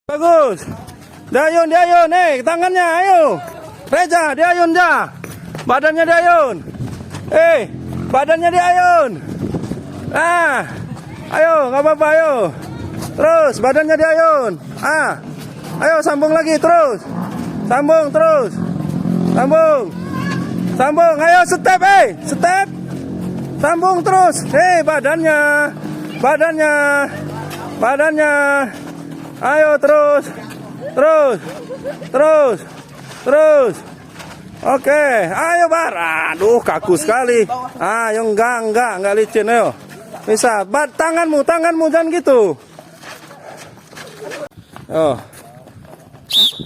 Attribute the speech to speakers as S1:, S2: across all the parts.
S1: Bagus. Diayun, tangannya, ayo. Reza, diayun ja. Badannya diayun. Badannya diayun. Ayo, nggak apa-apa, ayo. Terus, badannya diayun. Ayo sambung lagi, terus. Sambung, terus. Sambung, ayo step, step. Sambung terus. Badannya. Ayo terus. Oke, ayo Bar. Aduh, kaku sekali. Ayo enggak licin, ayo. Bisa. Tanganmu jangan gitu.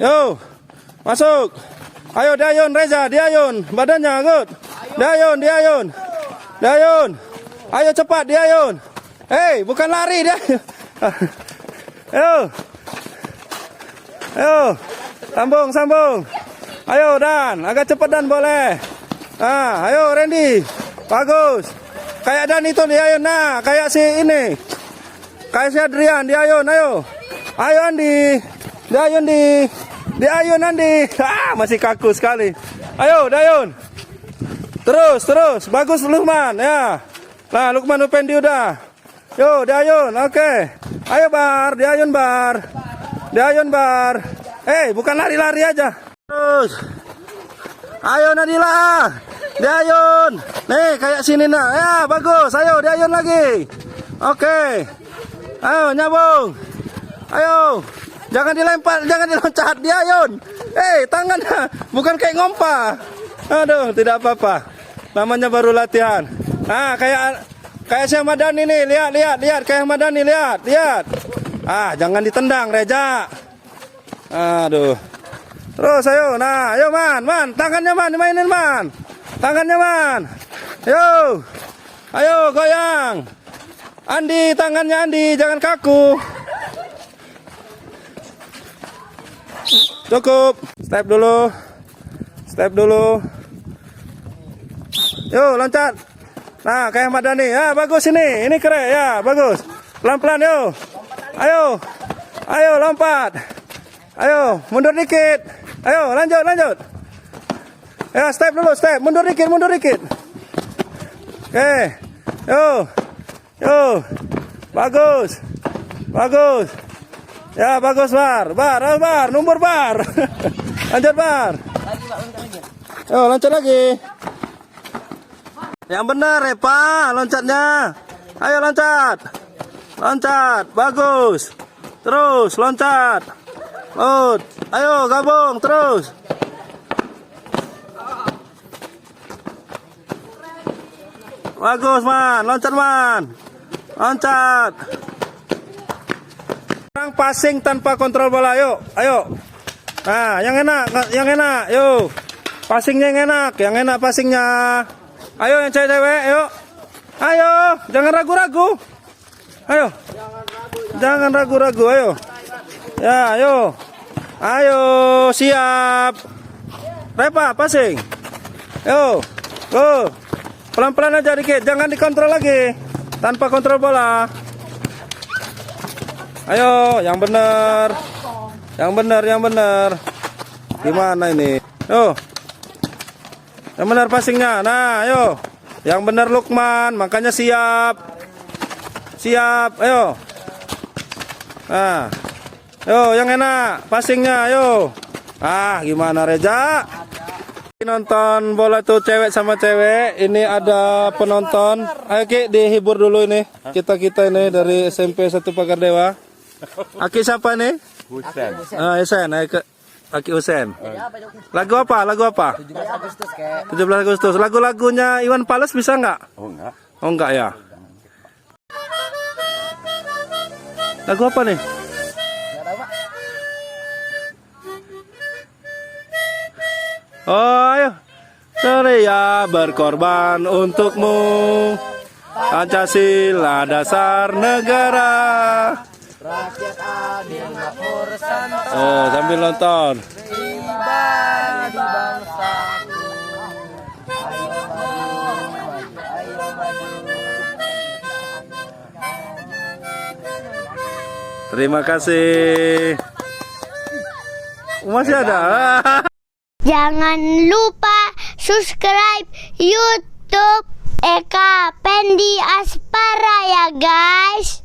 S1: Yo. Masuk. Ayo diayun Reza, diayun. Badannya good. Diayun. Ayo cepat diayun. Bukan lari dia. Ayo. Sambung. Ayo Dan, agak cepat Dan boleh. Ayo Randy. Bagus. Kayak Dan itu diayun. Nah, kayak si ini. Kayak si Adrian diayun, ayo. Ayo Andi. Diayun Andi. Masih kaku sekali. Ayo diayun. Terus. Bagus Lukman, ya. Nah, Lukman Upendi udah. Yo, diayun. Oke. Ayo Bar, diayun Bar. Bukan lari-lari aja. Terus. Ayo Nadila. Diayun. Nih, kayak sini nah. Ya, bagus. Ayo diayun lagi. Oke. Ayo nyambung. Ayo. Jangan dilempar, jangan diloncat, diayun. Tangannya bukan kayak ngompa. Aduh, tidak apa-apa. Namanya baru latihan. Kayak si Madani nih, lihat kayak Madani, lihat. Jangan ditendang, Reza. Aduh. Terus ayo, ayo Man, tangannya Man, dimainin Man. Ayo goyang. Andi, tangannya Andi, jangan kaku. Cukup. Step dulu. Yo, loncat. Nah, kayak Madani. Ya, bagus ini. Ini keren ya, bagus. Pelan-pelan yo. Ayo, lompat. Ayo, mundur dikit. Ayo, lanjut. Ya, step dulu, mundur dikit. Oke. Yo. Bagus. Ya, bagus Bar, numur Bar. Lanjut Bar. Yo, loncat lagi. Yang benar Pak, loncatnya. Ayo loncat. Bagus. Terus loncat. Ayo gabung terus. Bagus Man, loncat. Sekarang passing tanpa kontrol bola, ayo. Nah, yang enak, yuk. Passingnya yang enak passingnya. Ayo yang cewek, ayo. Jangan ragu-ragu. Jangan ragu-ragu, ayo. Ya, ayo, siap. Repa, passing. Go. Pelan-pelan aja dikit, jangan dikontrol lagi. Tanpa kontrol bola. Ayo, yang benar. Gimana ini? Yang benar passingnya. Nah, ayo. Yang benar Lukman, makanya siap. Ayo. Nah. Yang enak passingnya, ayo. Gimana Reza? Nonton bola tuh cewek sama cewek. Ini ada penonton. Ayo Ki, dihibur dulu ini. Kita ini dari SMP 1 Pagar Dewa. Aki siapa nih?
S2: Husen.
S1: Husen, Aki Husen. Lagu apa? 17 Agustus. Lagu-lagunya Iwan Fals bisa nggak? Oh enggak ya. Lagu apa nih? Ayo. Ceria berkorban untukmu. Pancasila dasar negara.
S3: Rakyat adil makmur santai.
S1: Sambil nonton.
S3: Pribadi bangsaku.
S1: Terima kasih. Masih ada.
S2: Jangan lupa subscribe YouTube Eka Pendi Aspara ya guys.